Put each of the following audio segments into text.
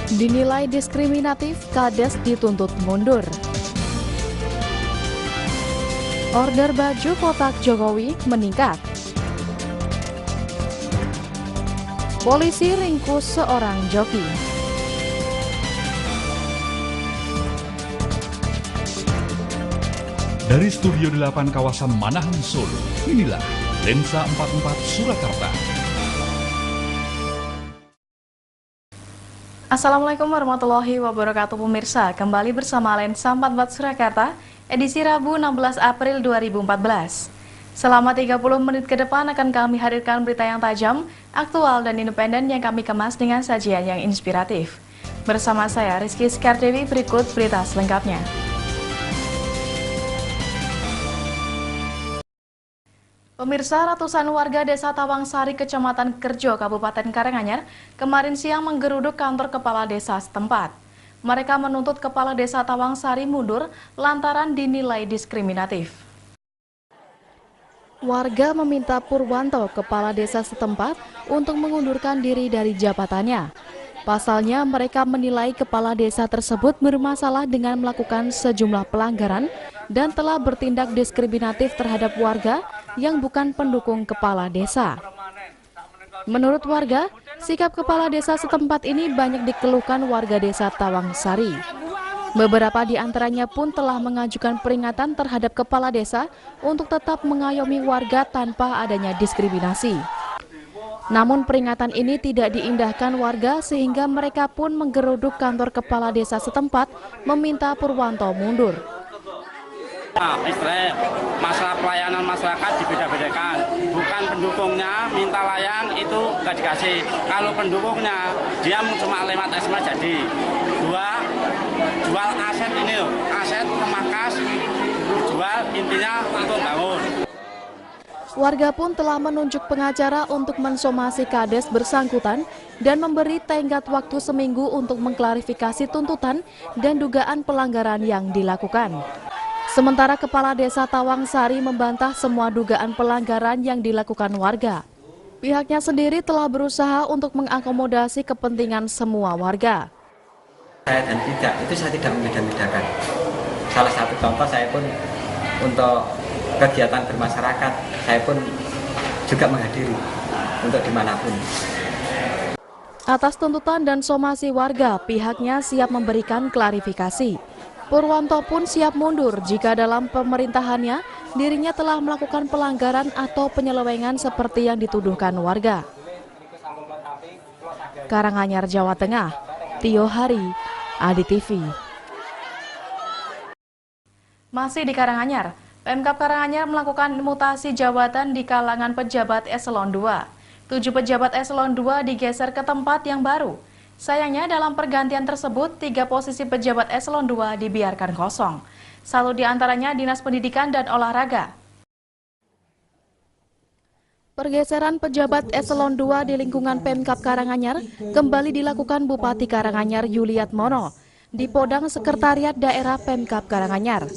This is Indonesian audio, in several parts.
Dinilai diskriminatif, Kades dituntut mundur. Order baju kotak Jokowi meningkat. Polisi ringkus seorang joki. Dari Studio 8 kawasan Manahan Solo, inilah Lensa 44 Surakarta. Assalamualaikum warahmatullahi wabarakatuh pemirsa, kembali bersama Lensa 44 Surakarta, edisi Rabu 16 April 2014. Selama 30 menit ke depan akan kami hadirkan berita yang tajam, aktual dan independen yang kami kemas dengan sajian yang inspiratif. Bersama saya Rizky Skardewi, berikut berita selengkapnya. Pemirsa, ratusan warga Desa Tawangsari, Kecamatan Kerjo, Kabupaten Karanganyar, kemarin siang menggeruduk kantor kepala desa setempat. Mereka menuntut kepala desa Tawangsari mundur lantaran dinilai diskriminatif. Warga meminta Purwanto, kepala desa setempat, untuk mengundurkan diri dari jabatannya. Pasalnya, mereka menilai kepala desa tersebut bermasalah dengan melakukan sejumlah pelanggaran dan telah bertindak diskriminatif terhadap warga yang bukan pendukung kepala desa. Menurut warga, sikap kepala desa setempat ini banyak dikeluhkan warga desa Tawangsari. Beberapa di antaranya pun telah mengajukan peringatan terhadap kepala desa untuk tetap mengayomi warga tanpa adanya diskriminasi. Namun peringatan ini tidak diindahkan warga sehingga mereka pun menggeruduk kantor kepala desa setempat meminta Purwanto mundur. Ekstrem, masalah pelayanan masyarakat dibeda-bedakan, bukan pendukungnya minta layang itu nggak dikasih. Kalau pendukungnya dia cuma lewat SMS jadi. Dua, jual aset ini loh, aset pemakas, jual intinya untuk bangun. Warga pun telah menunjuk pengacara untuk mensomasi Kades bersangkutan dan memberi tenggat waktu seminggu untuk mengklarifikasi tuntutan dan dugaan pelanggaran yang dilakukan. Sementara Kepala Desa Tawangsari membantah semua dugaan pelanggaran yang dilakukan warga. Pihaknya sendiri telah berusaha untuk mengakomodasi kepentingan semua warga. Saya dan itu saya tidak membeda-bedakan. Salah satu contoh saya pun untuk kegiatan bermasyarakat, saya pun juga menghadiri untuk dimanapun. Atas tuntutan dan somasi warga, pihaknya siap memberikan klarifikasi. Purwanto pun siap mundur jika dalam pemerintahannya dirinya telah melakukan pelanggaran atau penyelewengan seperti yang dituduhkan warga. Karanganyar, Jawa Tengah, Tio Hari, Adi TV. Masih di Karanganyar, Pemkab Karanganyar melakukan mutasi jabatan di kalangan pejabat eselon 2. 7 pejabat eselon 2 digeser ke tempat yang baru. Sayangnya dalam pergantian tersebut, 3 posisi pejabat eselon 2 dibiarkan kosong. 1 diantaranya Dinas Pendidikan dan Olahraga. Pergeseran pejabat eselon 2 di lingkungan Pemkab Karanganyar kembali dilakukan Bupati Karanganyar Yuliatmono di Podang Sekretariat Daerah Pemkab Karanganyar.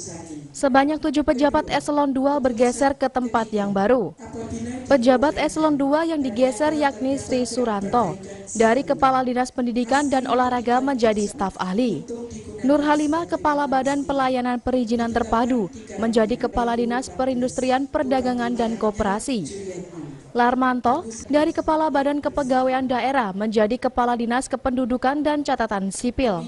Sebanyak 7 pejabat eselon 2 bergeser ke tempat yang baru. Pejabat eselon 2 yang digeser yakni Sri Suranto, dari Kepala Dinas Pendidikan dan Olahraga menjadi staf ahli. Nur Halimah, Kepala Badan Pelayanan Perizinan Terpadu, menjadi Kepala Dinas Perindustrian Perdagangan dan Koperasi. Larmanto, dari Kepala Badan Kepegawaian Daerah, menjadi Kepala Dinas Kependudukan dan Catatan Sipil.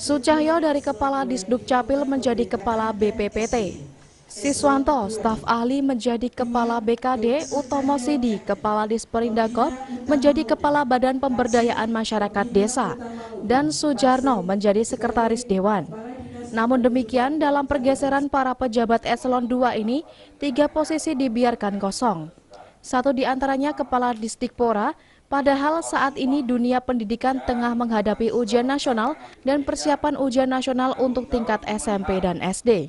Sucahyo, dari Kepala Disduk Capil, menjadi Kepala BPPT. Siswanto, staf ahli, menjadi Kepala BKD. Utomo Sidi, Kepala Disperindakop, menjadi Kepala Badan Pemberdayaan Masyarakat Desa. Dan Sujarno menjadi Sekretaris Dewan. Namun demikian, dalam pergeseran para pejabat eselon 2 ini, 3 posisi dibiarkan kosong. 1 diantaranya Kepala Disdikpora, padahal saat ini dunia pendidikan tengah menghadapi ujian nasional dan persiapan ujian nasional untuk tingkat SMP dan SD.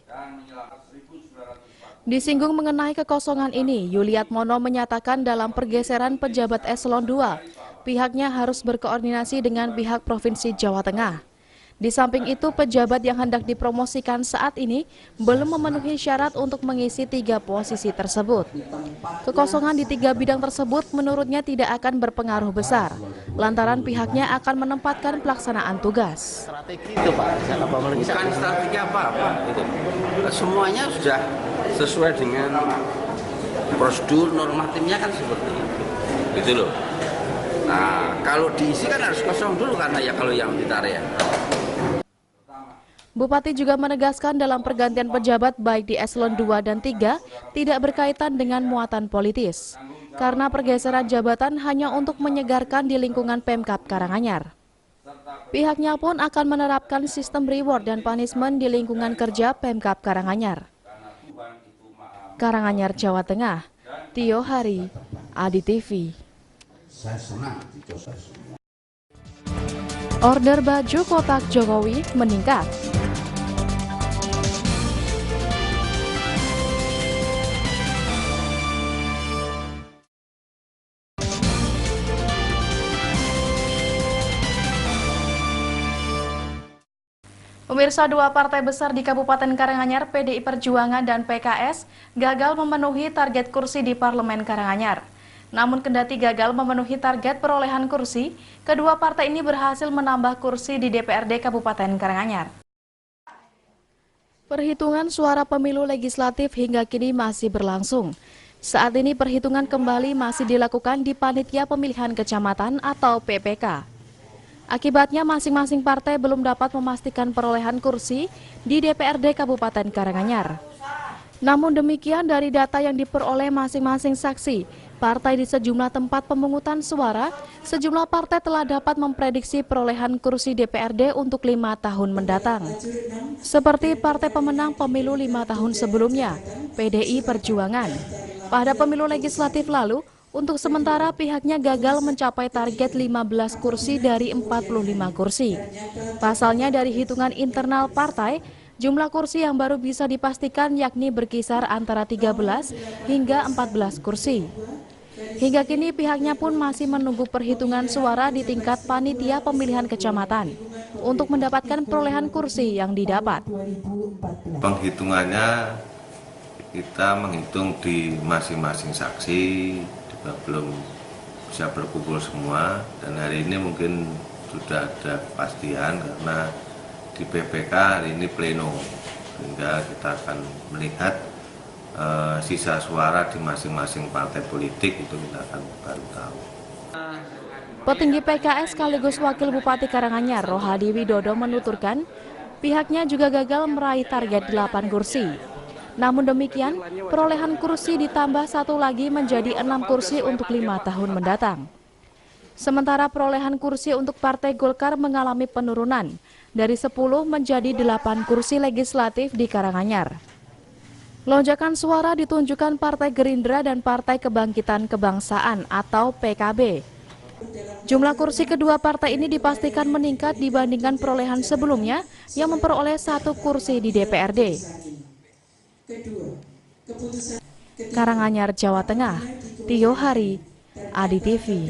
Disinggung mengenai kekosongan ini, Yuliatmono menyatakan dalam pergeseran pejabat eselon 2, pihaknya harus berkoordinasi dengan pihak Provinsi Jawa Tengah. Di samping itu, pejabat yang hendak dipromosikan saat ini belum memenuhi syarat untuk mengisi 3 posisi tersebut. Kekosongan di 3 bidang tersebut menurutnya tidak akan berpengaruh besar, lantaran pihaknya akan menempatkan pelaksanaan tugas. Strategi itu Pak, bukan strategi apa-apa. Itu. Semuanya sudah sesuai dengan prosedur normatifnya kan seperti itu. Gitu loh. Nah, kalau diisi kan harus kosong dulu karena ya kalau yang ditarik ya. Bupati juga menegaskan dalam pergantian pejabat baik di eselon 2 dan 3 tidak berkaitan dengan muatan politis, karena pergeseran jabatan hanya untuk menyegarkan di lingkungan Pemkab Karanganyar. Pihaknya pun akan menerapkan sistem reward dan punishment di lingkungan kerja Pemkab Karanganyar. Karanganyar, Jawa Tengah, Tio Hari, Adi TV. Order baju kotak Jokowi meningkat. Pemirsa, 2 partai besar di Kabupaten Karanganyar, PDI Perjuangan dan PKS, gagal memenuhi target kursi di Parlemen Karanganyar. Namun kendati gagal memenuhi target perolehan kursi, kedua partai ini berhasil menambah kursi di DPRD Kabupaten Karanganyar. Perhitungan suara pemilu legislatif hingga kini masih berlangsung. Saat ini perhitungan kembali masih dilakukan di Panitia Pemilihan Kecamatan atau PPK. Akibatnya masing-masing partai belum dapat memastikan perolehan kursi di DPRD Kabupaten Karanganyar. Namun demikian, dari data yang diperoleh masing-masing saksi, partai di sejumlah tempat pemungutan suara, sejumlah partai telah dapat memprediksi perolehan kursi DPRD untuk 5 tahun mendatang. Seperti partai pemenang pemilu 5 tahun sebelumnya, PDI Perjuangan. Pada pemilu legislatif lalu, untuk sementara pihaknya gagal mencapai target 15 kursi dari 45 kursi. Pasalnya dari hitungan internal partai, jumlah kursi yang baru bisa dipastikan yakni berkisar antara 13 hingga 14 kursi. Hingga kini pihaknya pun masih menunggu perhitungan suara di tingkat Panitia Pemilihan Kecamatan untuk mendapatkan perolehan kursi yang didapat. Penghitungannya kita menghitung di masing-masing saksi, belum bisa berkumpul semua, dan hari ini mungkin sudah ada kepastian karena di PPK hari ini pleno, sehingga kita akan melihat sisa suara di masing-masing partai politik, itu kita akan baru tahu. Petinggi PKS sekaligus Wakil Bupati Karanganyar, Rohadi Widodo menuturkan pihaknya juga gagal meraih target 8 kursi. Namun demikian, perolehan kursi ditambah 1 lagi menjadi 6 kursi untuk 5 tahun mendatang. Sementara perolehan kursi untuk Partai Golkar mengalami penurunan dari 10 menjadi 8 kursi legislatif di Karanganyar. Lonjakan suara ditunjukkan Partai Gerindra dan Partai Kebangkitan Kebangsaan atau PKB. Jumlah kursi kedua partai ini dipastikan meningkat dibandingkan perolehan sebelumnya yang memperoleh 1 kursi di DPRD. Karanganyar, Jawa Tengah, Tio Hari, Adi TV.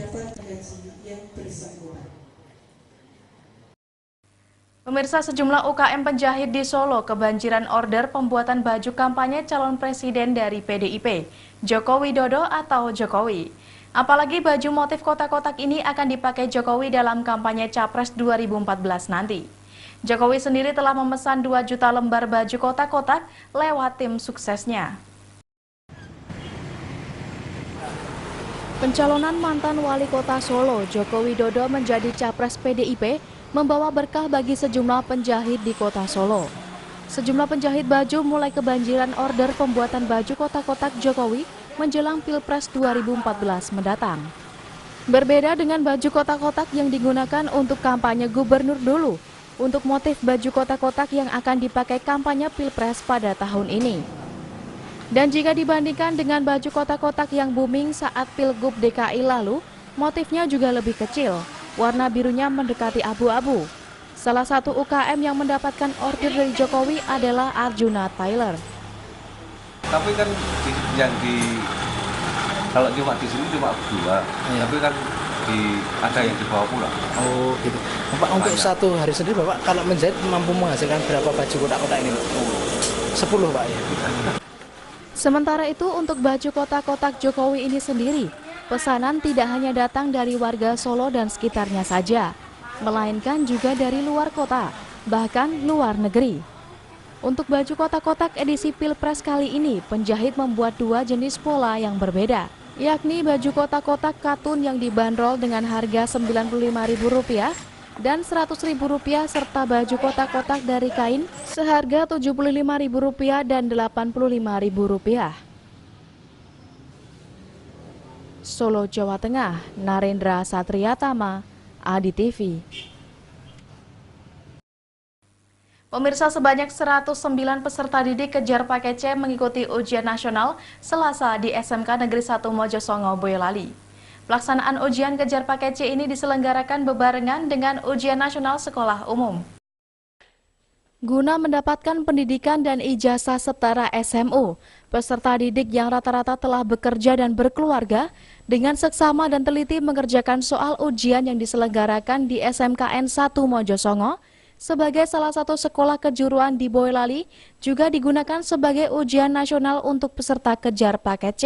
Pemirsa, sejumlah UKM penjahit di Solo kebanjiran order pembuatan baju kampanye calon presiden dari PDIP, Joko Widodo atau Jokowi. Apalagi baju motif kotak-kotak ini akan dipakai Jokowi dalam kampanye Capres 2014 nanti. Jokowi sendiri telah memesan 2 juta lembar baju kotak-kotak lewat tim suksesnya. Pencalonan mantan wali kota Solo, Joko Widodo menjadi capres PDIP, membawa berkah bagi sejumlah penjahit di kota Solo. Sejumlah penjahit baju mulai kebanjiran order pembuatan baju kotak-kotak Jokowi menjelang Pilpres 2014 mendatang. Berbeda dengan baju kotak-kotak yang digunakan untuk kampanye gubernur dulu, untuk motif baju kotak-kotak yang akan dipakai kampanye Pilpres pada tahun ini. Dan jika dibandingkan dengan baju kotak-kotak yang booming saat Pilgub DKI lalu, motifnya juga lebih kecil, warna birunya mendekati abu-abu. Salah satu UKM yang mendapatkan order dari Jokowi adalah Arjuna Tyler. Tapi kan kalau cuma di sini cuma 2, tapi kan ada yang dibawa pulang. Oh gitu. Bapak untuk Banyak. satu hari sendiri Bapak kalau menjahit mampu menghasilkan berapa baju kotak-kotak ini? 10 Pak ya. Sementara itu untuk baju kotak-kotak Jokowi ini sendiri, pesanan tidak hanya datang dari warga Solo dan sekitarnya saja, melainkan juga dari luar kota, bahkan luar negeri. Untuk baju kotak-kotak edisi Pilpres kali ini, penjahit membuat 2 jenis pola yang berbeda, yakni baju kotak-kotak katun yang dibanderol dengan harga Rp95.000 dan Rp100.000 serta baju kotak-kotak dari kain seharga Rp75.000 dan Rp85.000. Solo, Jawa Tengah, Narendra Satriatama, Adi TV. Pemirsa, sebanyak 109 peserta didik kejar paket C mengikuti ujian nasional Selasa di SMK Negeri 1 Mojosongo, Boyolali. Pelaksanaan ujian kejar paket C ini diselenggarakan bebarengan dengan ujian nasional sekolah umum. Guna mendapatkan pendidikan dan ijazah setara SMU, peserta didik yang rata-rata telah bekerja dan berkeluarga dengan seksama dan teliti mengerjakan soal ujian yang diselenggarakan di SMKN 1 Mojosongo sebagai salah satu sekolah kejuruan di Boyolali, juga digunakan sebagai ujian nasional untuk peserta kejar paket C.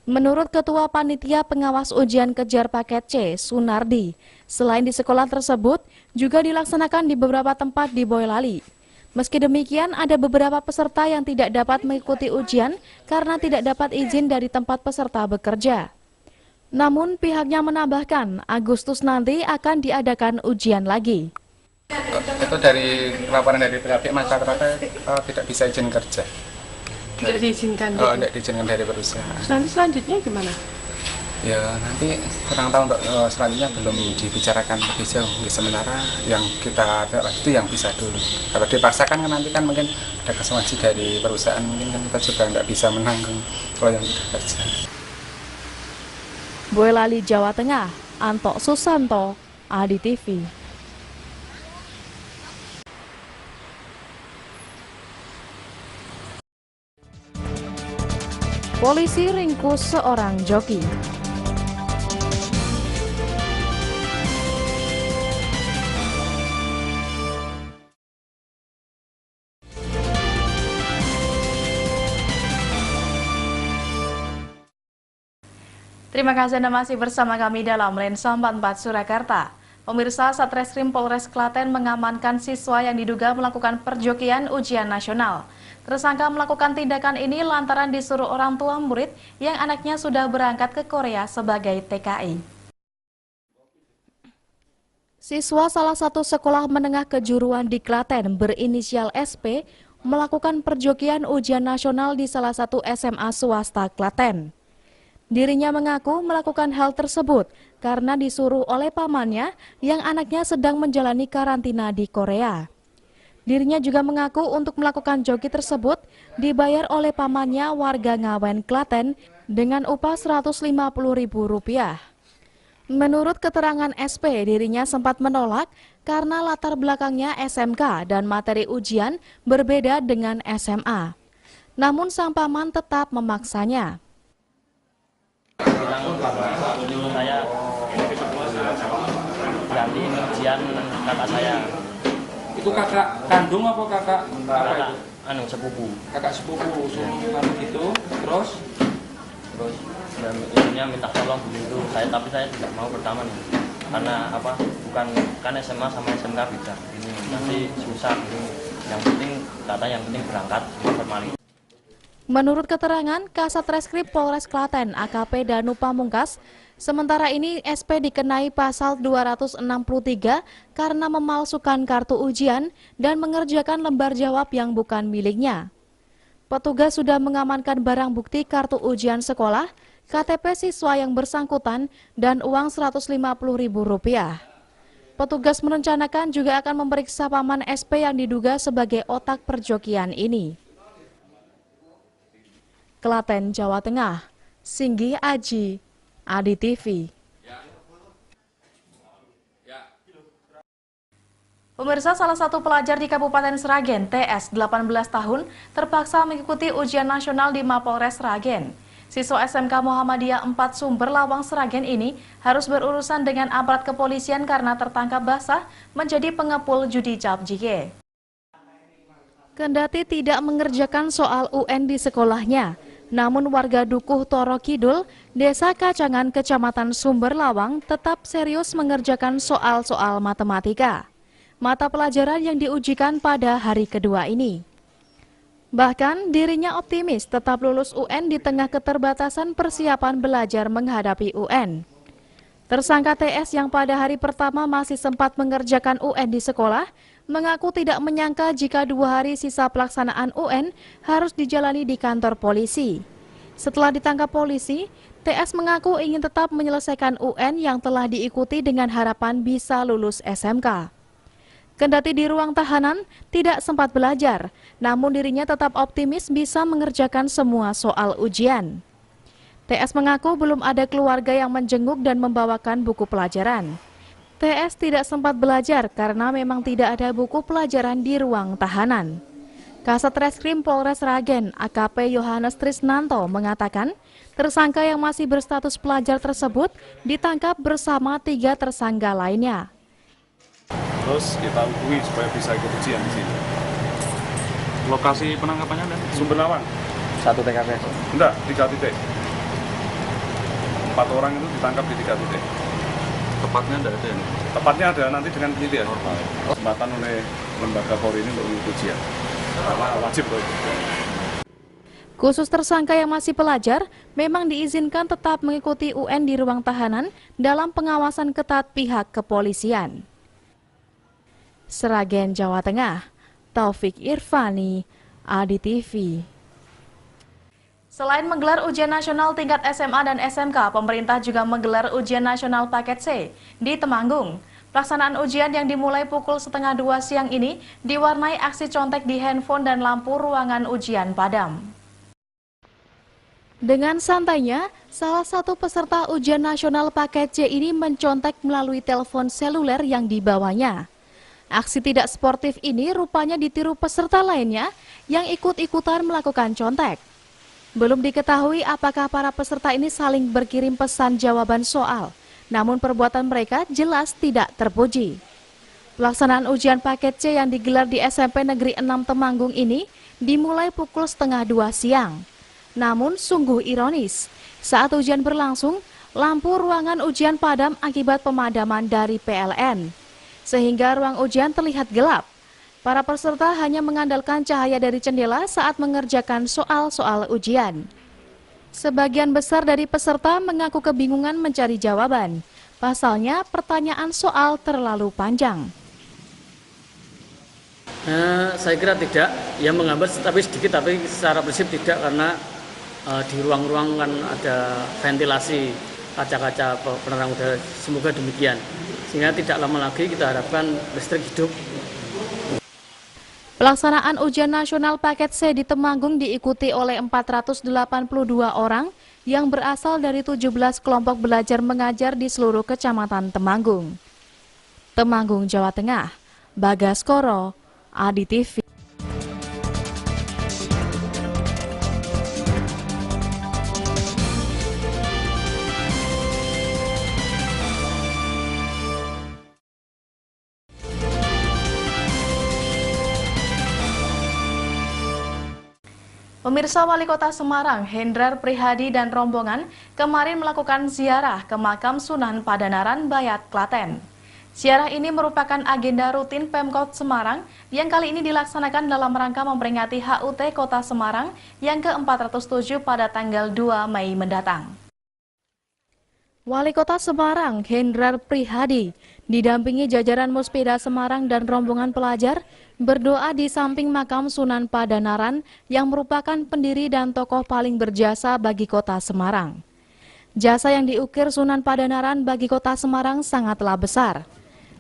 Menurut Ketua Panitia Pengawas Ujian Kejar Paket C, Sunardi, selain di sekolah tersebut, juga dilaksanakan di beberapa tempat di Boyolali. Meski demikian, ada beberapa peserta yang tidak dapat mengikuti ujian karena tidak dapat izin dari tempat peserta bekerja. Namun, pihaknya menambahkan, Agustus nanti akan diadakan ujian lagi. Itu dari laporan dari pihak masyarakat tidak bisa izin kerja. Tidak diizinkan? Tidak diizinkan dari perusahaan. Nanti selanjutnya gimana? Ya nanti kurang tahu untuk selanjutnya belum dibicarakan lebih jauh. Sementara yang kita itu yang bisa dulu. Kalau dipaksakan kan nanti kan mungkin ada kesanasi dari perusahaan, mungkin kan kita juga nggak bisa menanggung kalau yang sudah kerja. Boyolali, Jawa Tengah, Anto Susanto, Adi TV. Polisi ringkus seorang joki. Terima kasih Anda masih bersama kami dalam Lensa 44 Surakarta. Pemirsa, Satreskrim Polres Klaten mengamankan siswa yang diduga melakukan perjokian ujian nasional. Tersangka melakukan tindakan ini lantaran disuruh orang tua murid yang anaknya sudah berangkat ke Korea sebagai TKI. Siswa salah satu sekolah menengah kejuruan di Klaten berinisial SP melakukan perjokian ujian nasional di salah satu SMA swasta Klaten. Dirinya mengaku melakukan hal tersebut karena disuruh oleh pamannya yang anaknya sedang menjalani karantina di Korea. Dirinya juga mengaku untuk melakukan joki tersebut dibayar oleh pamannya warga Ngawen, Klaten dengan upah Rp150.000. Menurut keterangan SP, dirinya sempat menolak karena latar belakangnya SMK dan materi ujian berbeda dengan SMA. Namun sang paman tetap memaksanya. Saya ganti ujian kakak saya. Itu kakak kandung apa kakak? Kakak sepupu. Kakak sepupu, gitu. Terus ibunya minta tolong begitu. Tapi saya tidak mau pertama nih. Karena apa? Bukan kan SMA sama SMK beda. Ini nanti susah ini. Yang penting berangkat formalin. Menurut keterangan Kasat Reskrim Polres Klaten AKP Danu Pamungkas, sementara ini SP dikenai pasal 263 karena memalsukan kartu ujian dan mengerjakan lembar jawab yang bukan miliknya. Petugas sudah mengamankan barang bukti kartu ujian sekolah, KTP siswa yang bersangkutan, dan uang Rp150.000. Petugas merencanakan juga akan memeriksa paman SP yang diduga sebagai otak perjokian ini. Klaten, Jawa Tengah, Singgi Aji, Adi TV. Pemirsa, salah satu pelajar di Kabupaten Sragen, TS, 18 tahun, terpaksa mengikuti ujian nasional di Mapolres Sragen. Siswa SMK Muhammadiyah 4 Sumber Lawang Sragen ini harus berurusan dengan aparat kepolisian karena tertangkap basah menjadi pengepul judi cap jike. Kendati tidak mengerjakan soal UN di sekolahnya, namun warga Dukuh Toro Kidul, Desa Kacangan, Kecamatan Sumber Lawang tetap serius mengerjakan soal-soal matematika, mata pelajaran yang diujikan pada hari kedua ini. Bahkan dirinya optimis tetap lulus UN di tengah keterbatasan persiapan belajar menghadapi UN. Tersangka TS yang pada hari pertama masih sempat mengerjakan UN di sekolah, mengaku tidak menyangka jika 2 hari sisa pelaksanaan UN harus dijalani di kantor polisi. Setelah ditangkap polisi, TS mengaku ingin tetap menyelesaikan UN yang telah diikuti dengan harapan bisa lulus SMK. Kendati di ruang tahanan tidak sempat belajar, namun dirinya tetap optimis bisa mengerjakan semua soal ujian. TS mengaku belum ada keluarga yang menjenguk dan membawakan buku pelajaran. TS tidak sempat belajar karena memang tidak ada buku pelajaran di ruang tahanan. Kasat Reskrim Polres Sragen, AKP Yohanes Trisnanto mengatakan, tersangka yang masih berstatus pelajar tersebut ditangkap bersama 3 tersangka lainnya. Terus kita hubungi supaya bisa ikut ujian di sini. Lokasi penangkapannya dan Sumber Lawang. 1 TKP? Enggak, 3 titik. 4 orang itu ditangkap di 3 titik. tepatnya tidak ada ini? Tepatnya ada nanti dengan penyidikan. Kesempatan oleh lembaga Polri ini untuk ikut ujian. Karena wajib untuk ikut. Khusus tersangka yang masih pelajar, memang diizinkan tetap mengikuti UN di ruang tahanan dalam pengawasan ketat pihak kepolisian. Sragen, Jawa Tengah, Taufik Irvani, Adi TV. Selain menggelar ujian nasional tingkat SMA dan SMK, pemerintah juga menggelar ujian nasional paket C di Temanggung. Pelaksanaan ujian yang dimulai pukul 1:30 siang ini diwarnai aksi contek di handphone dan lampu ruangan ujian padam. Dengan santainya, salah satu peserta ujian nasional paket C ini mencontek melalui telepon seluler yang dibawanya. Aksi tidak sportif ini rupanya ditiru peserta lainnya yang ikut-ikutan melakukan contek. Belum diketahui apakah para peserta ini saling berkirim pesan jawaban soal, namun perbuatan mereka jelas tidak terpuji. Pelaksanaan ujian paket C yang digelar di SMP Negeri 6 Temanggung ini dimulai pukul 1:30 siang. Namun sungguh ironis, saat ujian berlangsung, lampu ruangan ujian padam akibat pemadaman dari PLN. Sehingga ruang ujian terlihat gelap. Para peserta hanya mengandalkan cahaya dari jendela saat mengerjakan soal-soal ujian. Sebagian besar dari peserta mengaku kebingungan mencari jawaban. Pasalnya, pertanyaan soal terlalu panjang. Saya kira tidak, ya menghambat tapi sedikit, tapi secara prinsip tidak karena di ruang-ruang kan ada ventilasi kaca-kaca penerang udara, semoga demikian. Sehingga tidak lama lagi kita harapkan listrik hidup. Pelaksanaan ujian nasional paket C di Temanggung diikuti oleh 482 orang yang berasal dari 17 kelompok belajar mengajar di seluruh kecamatan Temanggung. Temanggung, Jawa Tengah, Bagas Koro, Adi TV. Pemirsa, Wali Kota Semarang, Hendrar Prihadi dan rombongan kemarin melakukan ziarah ke makam Sunan Padanaran, Bayat, Klaten. Ziarah ini merupakan agenda rutin Pemkot Semarang yang kali ini dilaksanakan dalam rangka memperingati HUT Kota Semarang yang ke-407 pada tanggal 2 Mei mendatang. Wali Kota Semarang, Hendrar Prihadi, didampingi jajaran Muspida Semarang dan rombongan pelajar, berdoa di samping makam Sunan Padanaran yang merupakan pendiri dan tokoh paling berjasa bagi Kota Semarang. Jasa yang diukir Sunan Padanaran bagi Kota Semarang sangatlah besar.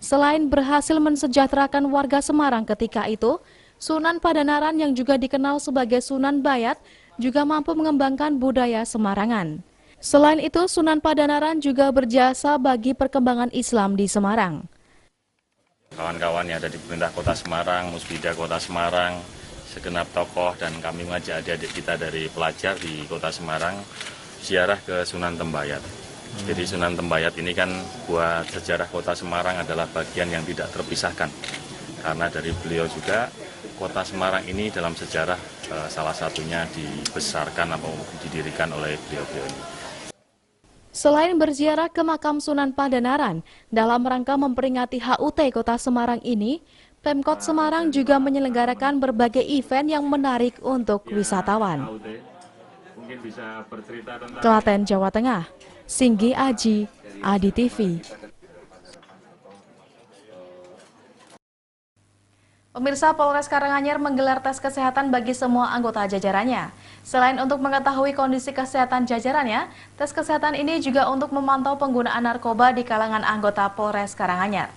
Selain berhasil mensejahterakan warga Semarang ketika itu, Sunan Padanaran yang juga dikenal sebagai Sunan Bayat juga mampu mengembangkan budaya Semarangan. Selain itu, Sunan Padanaran juga berjasa bagi perkembangan Islam di Semarang. Kawan-kawan yang ada di pemerintah Kota Semarang, Muspida Kota Semarang, segenap tokoh dan kami mengajak adik-adik kita dari pelajar di Kota Semarang ziarah ke Sunan Tembayat. Jadi Sunan Tembayat ini kan buat sejarah Kota Semarang adalah bagian yang tidak terpisahkan. Karena dari beliau juga Kota Semarang ini dalam sejarah salah satunya dibesarkan atau didirikan oleh beliau-beliau ini. Selain berziarah ke makam Sunan Pandanaran, dalam rangka memperingati HUT Kota Semarang ini, Pemkot Semarang juga menyelenggarakan berbagai event yang menarik untuk wisatawan. Klaten, Jawa Tengah, Singgi Aji, Adi TV. Pemirsa, Polres Karanganyar menggelar tes kesehatan bagi semua anggota jajarannya. Selain untuk mengetahui kondisi kesehatan jajarannya, tes kesehatan ini juga untuk memantau penggunaan narkoba di kalangan anggota Polres Karanganyar.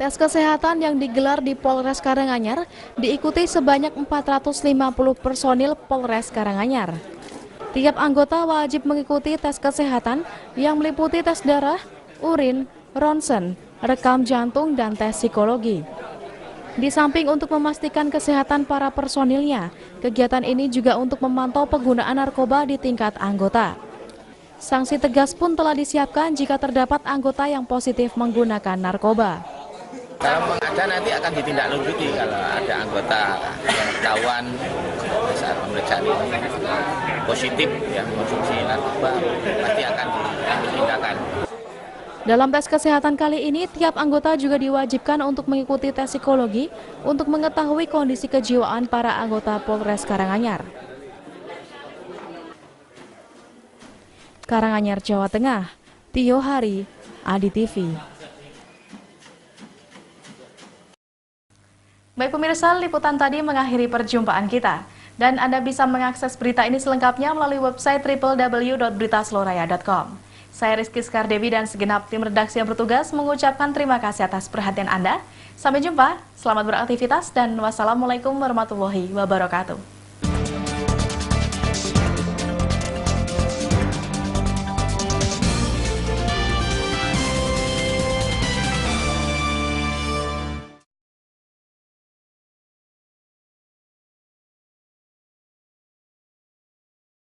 Tes kesehatan yang digelar di Polres Karanganyar diikuti sebanyak 450 personil Polres Karanganyar. Tiap anggota wajib mengikuti tes kesehatan yang meliputi tes darah, urin, ronsen, rekam jantung, dan tes psikologi. Di samping untuk memastikan kesehatan para personilnya, kegiatan ini juga untuk memantau penggunaan narkoba di tingkat anggota. Sanksi tegas pun telah disiapkan jika terdapat anggota yang positif menggunakan narkoba. Kalau ada nanti akan ditindaklanjuti kalau ada anggota yang ketahuan saat pemeriksaan ini positif yang mengonsumsi narkoba, pasti akan diambil tindakan. Dalam tes kesehatan kali ini, tiap anggota juga diwajibkan untuk mengikuti tes psikologi untuk mengetahui kondisi kejiwaan para anggota Polres Karanganyar. Karanganyar, Jawa Tengah, Tio Hari, Adi TV. Baik pemirsa, liputan tadi mengakhiri perjumpaan kita. Dan Anda bisa mengakses berita ini selengkapnya melalui website www.beritaseloraya.com. Saya Rizky Skardewi dan segenap tim redaksi yang bertugas mengucapkan terima kasih atas perhatian Anda. Sampai jumpa, selamat beraktivitas, dan wassalamualaikum warahmatullahi wabarakatuh.